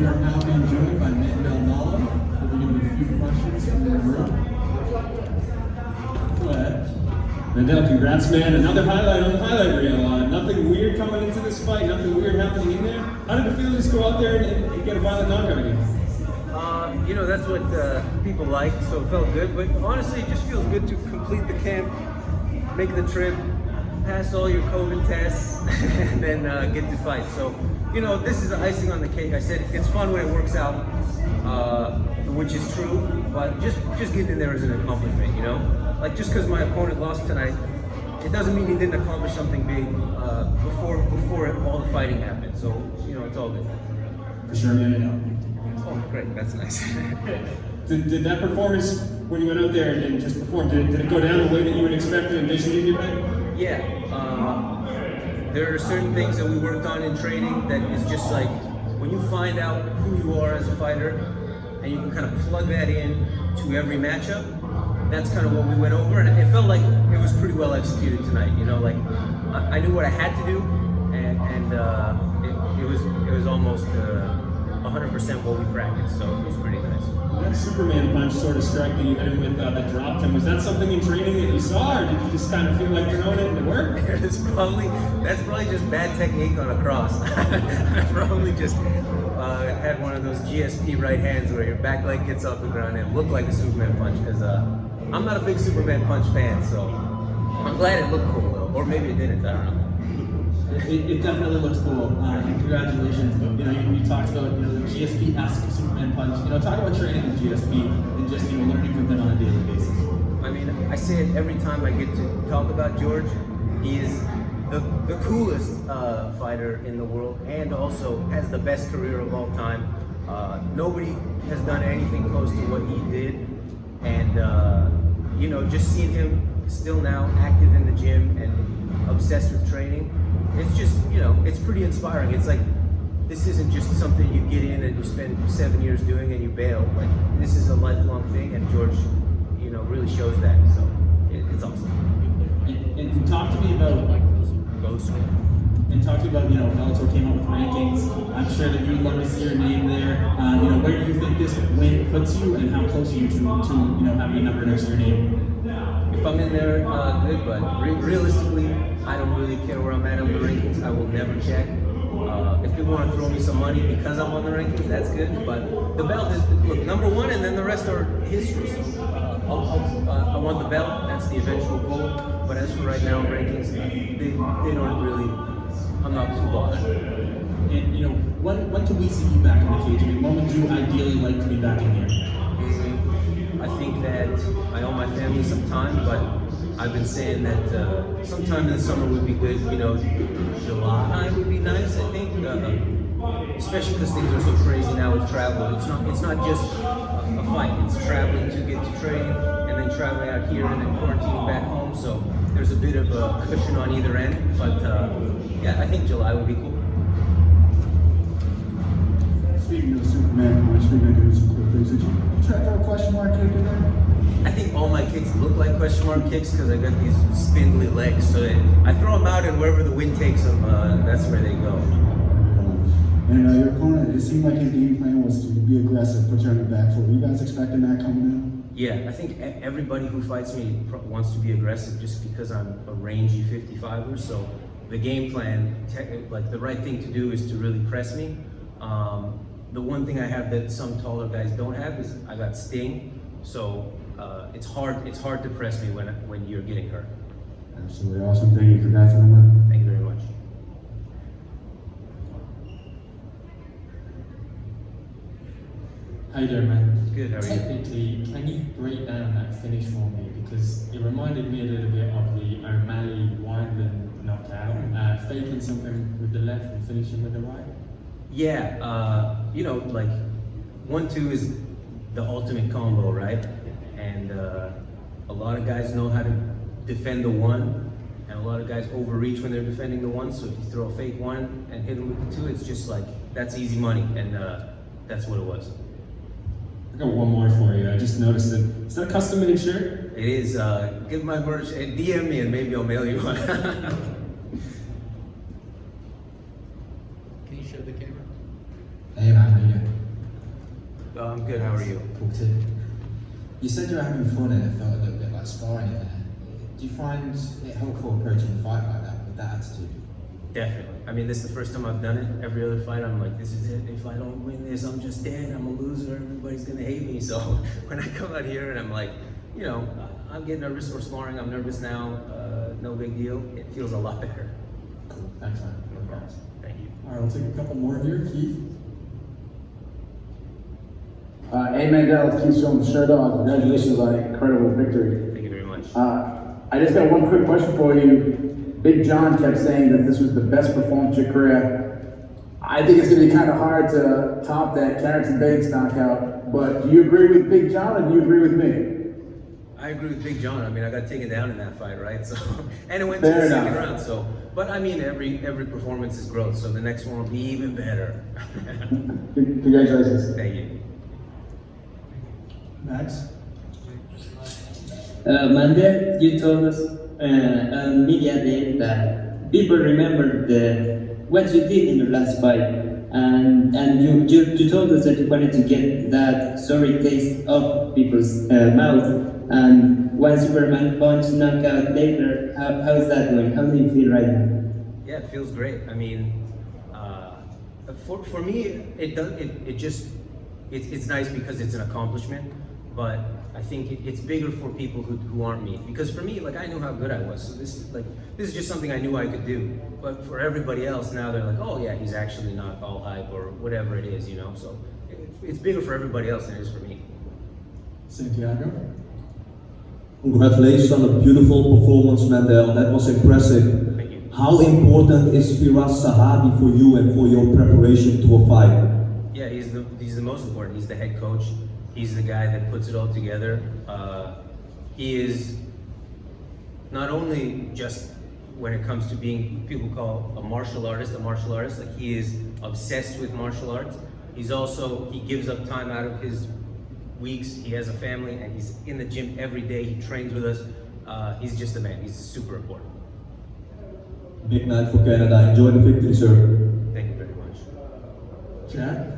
We are now being joined by Mandel Nallo. We'll be giving a few questions in the room. Go ahead. Mandel, congrats, man. Another highlight on the highlight reel. Nothing weird coming into this fight, nothing weird happening in there. How did it feel to just go out there and get a violent knockout again? You know, that's what people like, so it felt good. But honestly, it just feels good to complete the camp, make the trip, pass all your COVID tests, and then get to fight. So, you know, this is the icing on the cake. I said it's fun when it works out, which is true, but just getting in there is an accomplishment, you know? Like, just because my opponent lost tonight, it doesn't mean he didn't accomplish something big before all the fighting happened. So, you know, it's all good. For sure, man. Oh, great, that's nice. Did that performance, when you went out there and just performed, did it go down the way that you would expect and envisioned in your head? Yeah. There are certain things that we worked on in training that is just like, when you find out who you are as a fighter, and you can kind of plug that in to every matchup, that's kind of what we went over, and it felt like it was pretty well executed tonight. You know, like, I knew what I had to do, and it was almost 100% what we practiced, so it was pretty nice. That Superman punch sort of strike that you hit him with that dropped him, was that something in training that you saw, or did you just kind of feel like throwing it and it worked? That's probably just bad technique on a cross. I probably just had one of those GSP right hands where your back leg gets off the ground and it looked like a Superman punch, because I'm not a big Superman punch fan, so I'm glad it looked cool though, or maybe it didn't, I don't know. It definitely looks cool, and congratulations. You know, you talked about, you know, the GSP-esque Superman punch. You know, talk about training with GSP and just, you know, learning from them on a daily basis. I mean, I say it every time I get to talk about George. He is the coolest fighter in the world, and also has the best career of all time. Nobody has done anything close to what he did, and you know, just seeing him still now active in the gym and obsessed with training, it's just, you know, it's pretty inspiring. It's like, this isn't just something you get in and you spend 7 years doing and you bail. Like, this is a lifelong thing, and George, you know, really shows that. So it's awesome. And talk to me about talk to me about, you know, Bellator came out with rankings. I'm sure that you'd love to see your name there. You know, where do you think this win puts you, and how close are you to you know, having a number next to your name? If I'm in there, good, but realistically, I don't really care where I'm at on the rankings. I will never check. If people want to throw me some money because I'm on the rankings, that's good. But the belt is, look, number one, and then the rest are history. So I want the belt. That's the eventual goal. But as for right now, rankings, they don't really. I'm not too bothered. And you know, when can we see you back in the cage? I mean, when would you ideally like to be back in here? I think that I owe my family some time, but I've been saying that sometime in the summer would be good. You know, July would be nice, I think, especially because things are so crazy now with travel. It's not just a fight. It's traveling to get to train, and then traveling out here, and then quarantining back home. So there's a bit of a cushion on either end. But yeah, I think July would be cool. Speaking of Superman, I'm sure you're doing some cool things. Did you try to throw a question mark kick in there? I think all my kicks look like question mark kicks because I got these spindly legs. So I throw them out, and wherever the wind takes them, that's where they go. And your opponent, it seemed like his game plan was to be aggressive, put you on your back foot. Were you guys expecting that coming in? Yeah, I think everybody who fights me wants to be aggressive just because I'm a rangy 55er. So the game plan, like the right thing to do is to really press me. The one thing I have that some taller guys don't have is I got sting. So it's hard to press me when you're getting hurt. Absolutely awesome. Thank you. Congrats on the win. Thank you very much. How you doing, man? Good, how are you? Technically, can you break down that finish for me? Because it reminded me a little bit of the O'Malley Wineland knockout, faking something with the left and finishing with the right. Yeah, you know, like 1-2 is the ultimate combo, right? And a lot of guys know how to defend the one, and a lot of guys overreach when they're defending the one. So if you throw a fake one and hit them with the two, it's just like, that's easy money, and that's what it was. I got one more for you. I just noticed it. Is that a custom-made shirt? It is. Give my merch, DM me, and maybe I'll mail you one. Can you show the camera? Hey man, how you doing? I'm good, how are you? Cool too. You said you were having fun and it felt a little bit like sparring in there. Do you find it helpful approaching a fight like that with that attitude? Definitely. I mean, this is the first time I've done it. Every other fight, I'm like, this is it. If I don't win this, I'm just dead. I'm a loser. Everybody's gonna hate me. So when I come out here and I'm like, you know, I'm getting nervous for sparring. I'm nervous now. No big deal. It feels a lot better. Cool. Thanks, man. No problem. Thank you. All right, we'll take a couple more here. Keith. Hey Mandel, it's Keith Stone, Sure Dog. Congratulations on an incredible victory. Thank you very much. I just got one quick question for you. Big John kept saying that this was the best performance of your career. I think it's going to be kind of hard to top that Carrington Banks knockout, but do you agree with Big John or do you agree with me? I agree with Big John. I mean, I got taken down in that fight, right? So, and it went Fair to the enough. second round. So, but I mean, every performance is growth. So the next one will be even better. Congratulations. Thank you. Max. Mandel, you told us on media day that people remember what you did in your last fight, and you told us that you wanted to get that sorry taste off people's mouth. And one Superman punch knockout later, how's that going? How do you feel right now? Yeah, it feels great. I mean, for me, it's nice because it's an accomplishment. But I think it's bigger for people who aren't me. Because for me, like, I knew how good I was. So this is just something I knew I could do. But for everybody else now, they're like, oh yeah, he's actually not all hype or whatever it is, you know. So it's bigger for everybody else than it is for me. Santiago. Congratulations on a beautiful performance, Mandel. That was impressive. Thank you. How important is Firas Sahabi for you and for your preparation to a fight? Yeah, he's the most important. He's the head coach. He's the guy that puts it all together. He is not only just when it comes to being, people call a martial artist, like he is obsessed with martial arts. He gives up time out of his weeks. He has a family and he's in the gym every day. He trains with us. He's just a man. He's super important. Big night for Canada. Enjoy the victory, sir. Thank you very much. Jack.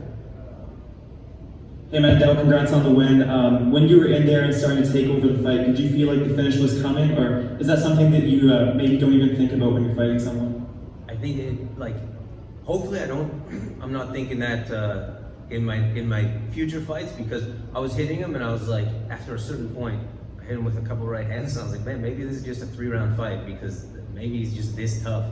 Hey Mandel, congrats on the win. When you were in there and starting to take over the fight, did you feel like the finish was coming, or is that something that you maybe don't even think about when you're fighting someone? I think hopefully I'm not thinking that in my future fights, because I was hitting him and I was like, after a certain point, I hit him with a couple right hands and I was like, man, maybe this is just a 3-round fight because maybe he's just this tough.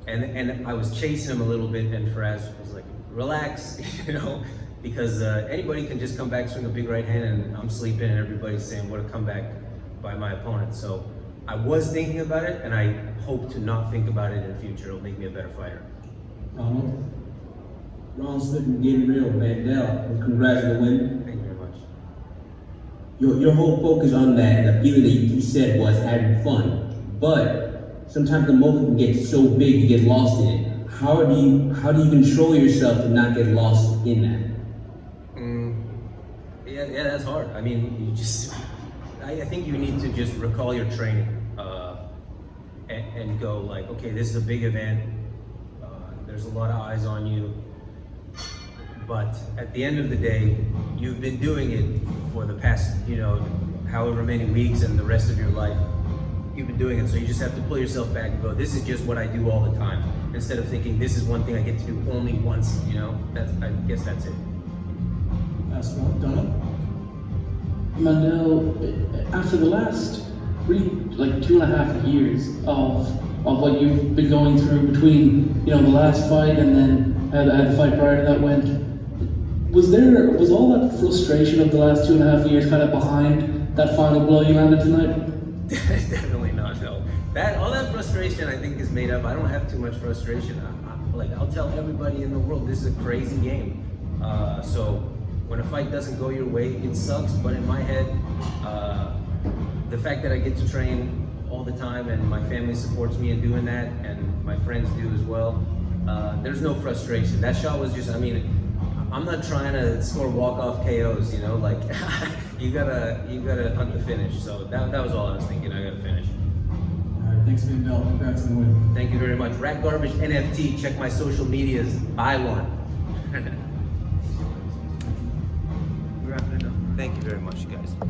And I was chasing him a little bit and Firas was like, relax, you know, because anybody can just come back, swing a big right hand and I'm sleeping and everybody's saying what a comeback by my opponent. So I was thinking about it and I hope to not think about it in the future. It'll make me a better fighter. Ronald. Ron Slippin, getting real, Mandel, and congrats on the win. Thank you very much. Your whole focus on that ability you said was having fun, but sometimes the moment can get so big you get lost in it. How do you control yourself to not get lost in that? Yeah, that's hard. I mean, I think you need to just recall your training and go like, okay, this is a big event. There's a lot of eyes on you. But at the end of the day, you've been doing it for the past, however many weeks and the rest of your life. You've been doing it, so you just have to pull yourself back and go, this is just what I do all the time. Instead of thinking, this is one thing I get to do only once, I guess that's it. Last one. Donald. Mandel, after the last really 2.5 years of what you've been going through between the last fight and then the fight prior to that went, was all that frustration of the last 2.5 years kind of behind that final blow you landed tonight? Definitely not, no. All that frustration I think is made up. I don't have too much frustration. I'll tell everybody in the world, this is a crazy game. So when a fight doesn't go your way, it sucks, but in my head, the fact that I get to train all the time and my family supports me in doing that and my friends do as well, there's no frustration. That shot was just, I'm not trying to score walk-off KOs, you gotta hunt the finish. So that was all I was thinking, I gotta finish. All right, thanks, Mandel. Congrats on the win. Thank you very much. Rat Garbage NFT, check my social medias, buy one. Thank you very much, guys.